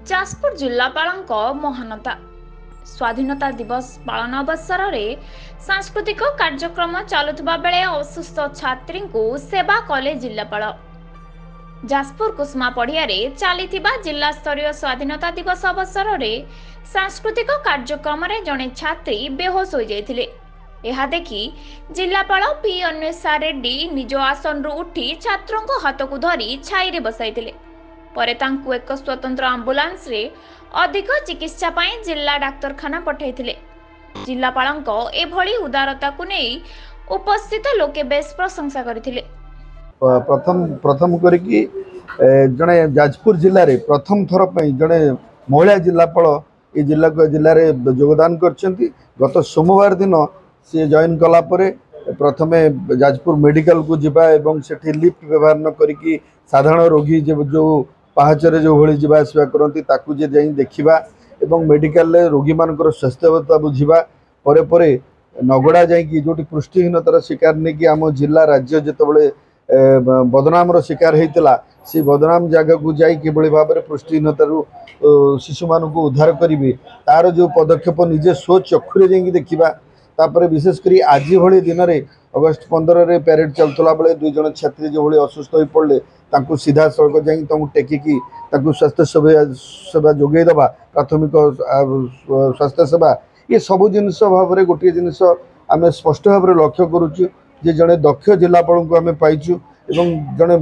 जाजपुर जिल्लापालଙ୍କ महानता स्वाधीनता दिवस पालन अवसर में सांस्कृतिक कार्यक्रम चलुवा बेले असुस्थ छात्री को सेवा कले जिल्लापाल। जाजपुर कुसुमा पड़िया चली जिला स्तरीय स्वाधीनता दिवस अवसर में सांस्कृतिक कार्यक्रम जड़े छात्री बेहोश हो जाते। यह देखि जिल्लापाल पी अन्वेषा रेड्डी निज आसन उठी छात्रों को हाथ को धरी छाई बसाई परे तांकु एक स्वतंत्र आंबुलांस रे अधिक चिकित्सा पाई जिला डाक्तरखाना पठाइथिले। जिल्लापालଙ୍କ एभली उदारता को नहीं उपस्थित लोके बेस प्रशंसा करथिले। प्रथम करिकी जने जाजपुर जिल्ला रे प्रथम थर पई जने महिला जिल्लापाल ए जिल्ला रे योगदान करछंती। गत सोमवार दिन से जॉइन कला परे प्रथमे जाजपुर मेडिकल को जिबा एवं सेठी लिफ्ट व्यवहार न करिकी साधारण रोगी जो पाहाचरे जो भली जीवा आसवा करती ताकू जे जाई देखिबा एवं मेडिकल रे रोगी मानकर स्वास्थ्य अवस्था बुझिबा परे परे नगड़ा जाई जोटी पुष्टिहीनतार शिकार ने कि आम जिला राज्य जेतबळे बदनाम रो शिकार हेतला से बदनाम जगह को जाई किबळी भाबरे पुष्टिहीनतारु शिशु मानकु उद्धार करिवे तार जो पदक्षेप निजे सोच चक्षुरे जाई देखिबा। तापर विशेष करी आज भली दिन रे अगस्त 15 रे पैरेड चलतला बेले दुई जन छात्री जो भली असुस्थ हो पड़े तांकु सीधा सड़क जाई तमु टेकिकी तांकु स्वास्थ्य सेवा जोगै दबा प्राथमिक स्वास्थ्य सेवा ये सब जिनस भाव में गोटे जिनस आम स्पष्ट भाव में लक्ष्य करुचु जे जड़े दक्ष जिलापाल को आम पाइचु एवं जड़े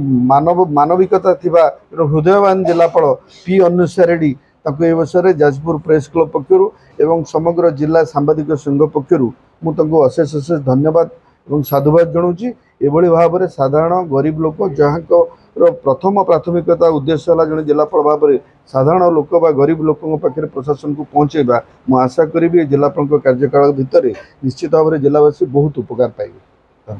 मानविकता थिबा हृदयवान जिलापाल पी अन्वेषा रेड्डी ताकु ए अवसर जाजपुर प्रेस क्लब पक्षर एवं समग्र जिला सांबादिक संघ पक्षर मुझे अशेष अशेष धन्यवाद और साधुवाद जनाऊँगी। एभली भाव में साधारण गरीब लोक जहाँ प्रथम प्राथमिकता उद्देश्य है जड़े जिलापाल भाव में साधारण लोक बा गरीब लोकों पाखे प्रशासन को पहुँचेबा मु आशा करी जिलापाल कार्यकाल भितर निश्चित भाव में जिलावासी बहुत उपकार पाइबे।